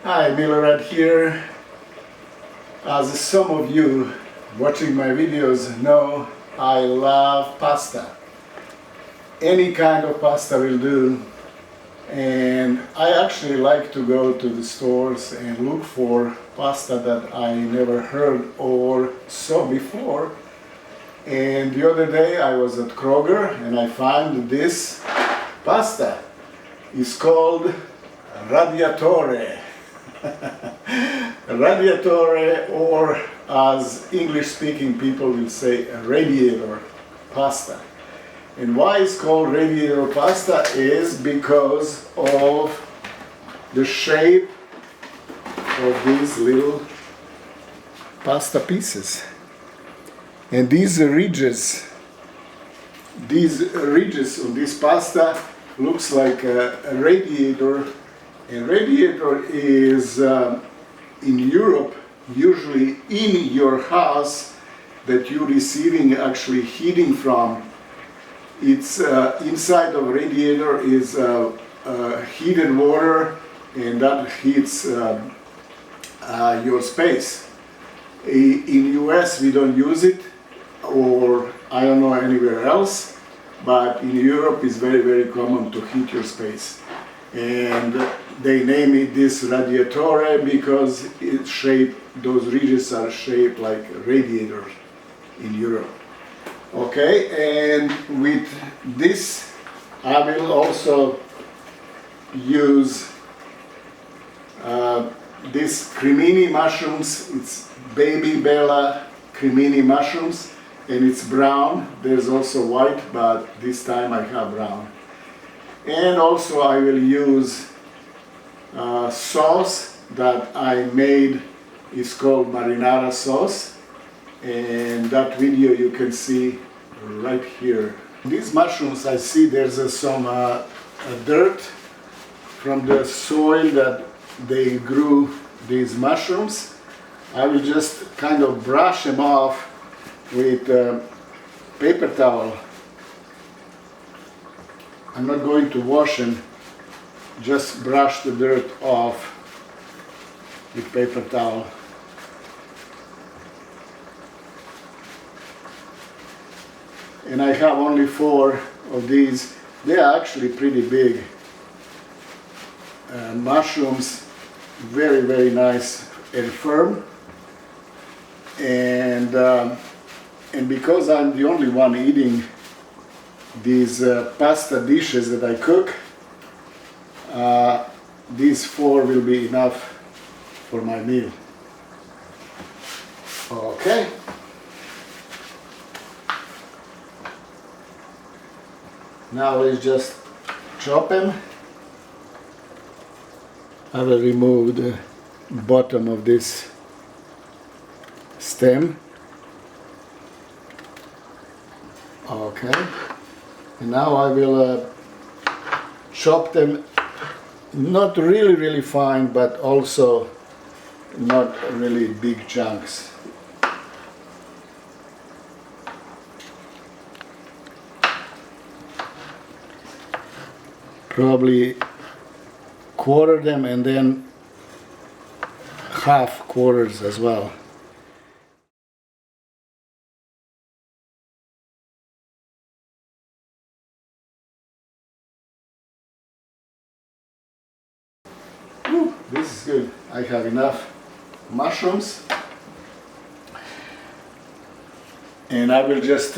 Hi, Milorad here. As some of you watching my videos know, I love pasta. Any kind of pasta will do. And I actually like to go to the stores and look for pasta that I never heard or saw before. And the other day I was at Kroger and I found this pasta. It's called Radiatore. Radiatore, or as English-speaking people will say, radiator pasta. And why it's called radiator pasta is because of the shape of these little pasta pieces. And these ridges on this pasta looks like a radiator. And radiator is in Europe usually in your house that you're receiving actually heating from. It's inside of radiator is heated water, and that heats your space. In US we don't use it, or I don't know anywhere else, but in Europe it's very, very common to heat your space. And they name it this radiatore because it's shaped, those ridges are shaped like radiators in Europe. Okay, and with this I will also use this Cremini mushrooms. It's baby Bella Crimini mushrooms, and it's brown. There's also white, but this time I have brown. And also I will use sauce that I made. It's called marinara sauce, and that video you can see right here. These mushrooms, I see there's some dirt from the soil that they grew these mushrooms. I will just kind of brush them off with paper towel. I'm not going to wash them, just brush the dirt off with paper towel. And I have only 4 of these. They are actually pretty big. Mushrooms, very, very nice and firm. And because I'm the only one eating these pasta dishes that I cook, these 4 will be enough for my meal. Okay. Now let's just chop them. I will remove the bottom of this stem. Okay. And now I will chop them not really, really fine, but also not really big chunks. Probably quarter them and then half quarters as well. Ooh, this is good. I have enough mushrooms. And I will just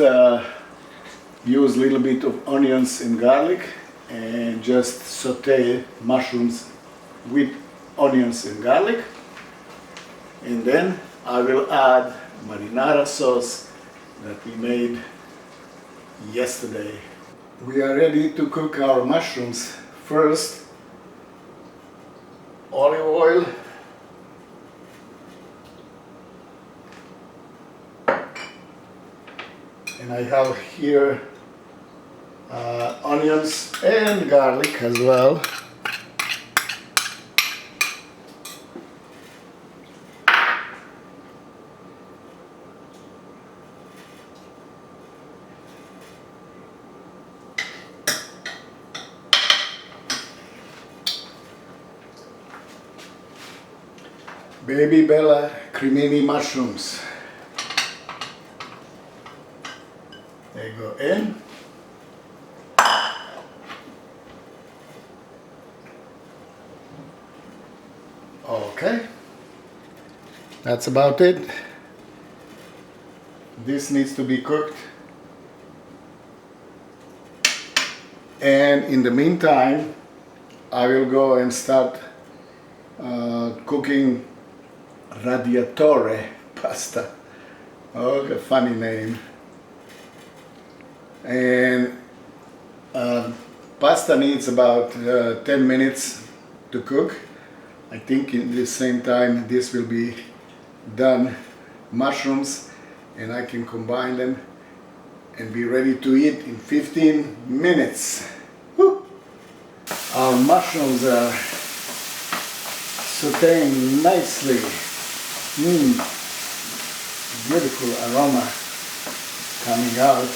use a little bit of onions and garlic and just saute mushrooms with onions and garlic. And then I will add marinara sauce that we made yesterday. We are ready to cook our mushrooms. First, olive oil, and I have here onions and garlic as well. Baby Bella Crimini mushrooms. They go in. Okay, that's about it. This needs to be cooked. And in the meantime, I will go and start cooking Radiatore pasta. Oh, a funny name. And pasta needs about 10 minutes to cook. I think in the same time this will be done. Mushrooms, and I can combine them and be ready to eat in 15 minutes. Woo! Our mushrooms are sauteing nicely. Beautiful aroma coming out.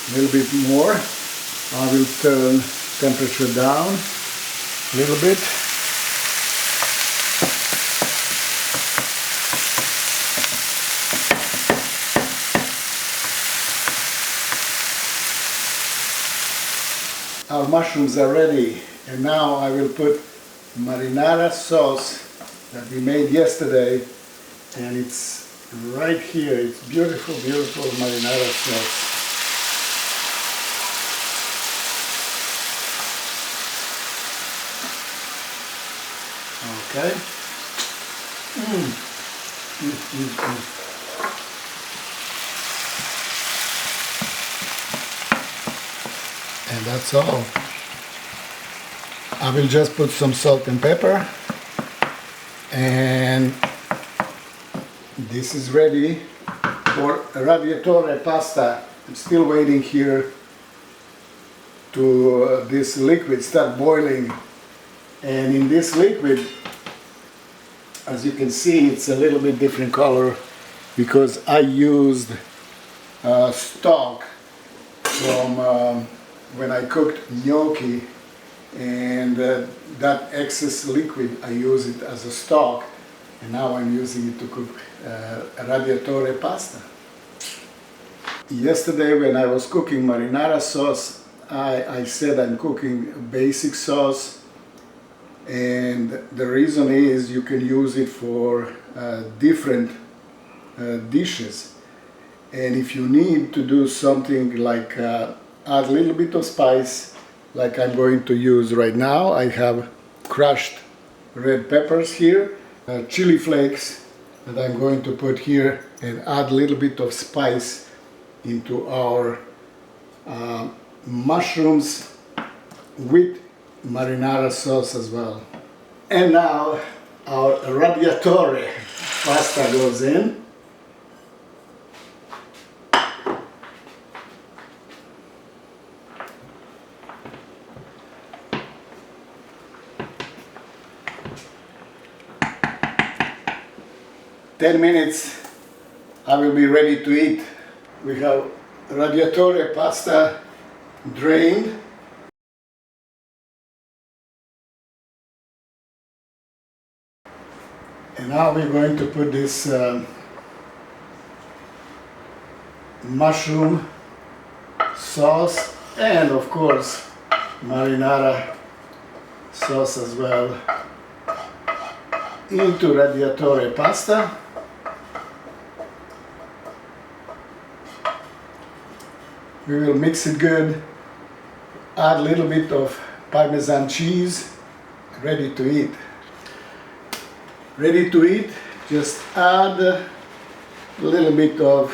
A little bit more. I will turn temperature down a little bit. Our mushrooms are ready, and now I will put marinara sauce that we made yesterday, and it's right here. It's beautiful, beautiful marinara sauce. Okay. And that's all. I will just put some salt and pepper, and this is ready for Radiatore pasta. I'm still waiting here to this liquid start boiling, and in this liquid, as you can see, it's a little bit different color because I used stock from when I cooked gnocchi, and that excess liquid I use it as a stock, and now I'm using it to cook Radiatore pasta. Yesterday when I was cooking marinara sauce, I said I'm cooking a basic sauce, and the reason is you can use it for different dishes, and if you need to do something like add a little bit of spice, like I'm going to use right now. I have crushed red peppers here, chili flakes that I'm going to put here, and add a little bit of spice into our mushrooms with marinara sauce as well. And now our Radiatore pasta goes in. In 10 minutes I will be ready to eat. We have Radiatore pasta drained. And now we're going to put this mushroom sauce and of course marinara sauce as well into Radiatore pasta. We will mix it good, add a little bit of Parmesan cheese, ready to eat. Ready to eat, just add a little bit of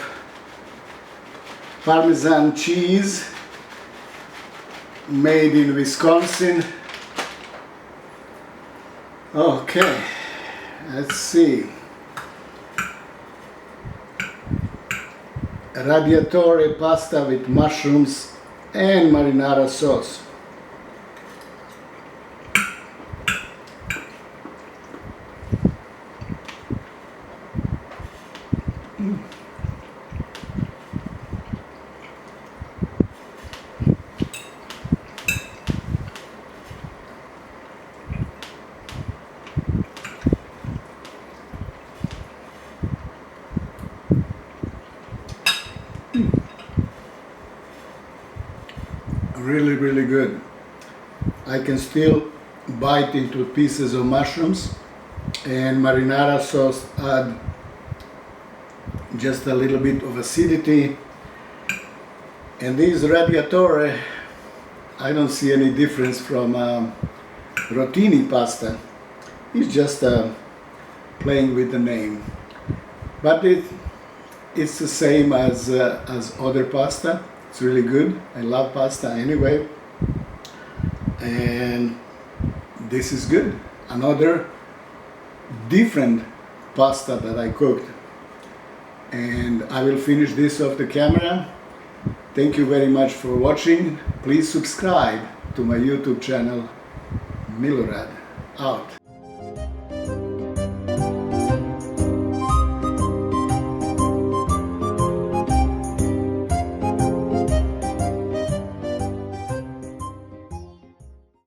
Parmesan cheese made in Wisconsin. Okay, let's see. Radiatore pasta with mushrooms and marinara sauce. really, really good. I can still bite into pieces of mushrooms, and marinara sauce add just a little bit of acidity. And this Radiatore, I don't see any difference from rotini pasta. It's just playing with the name. But it's the same as other pasta. It's really good. I love pasta anyway. And this is good. Another different pasta that I cooked. And I will finish this off the camera. Thank you very much for watching. Please subscribe to my YouTube channel, Milorad. Out.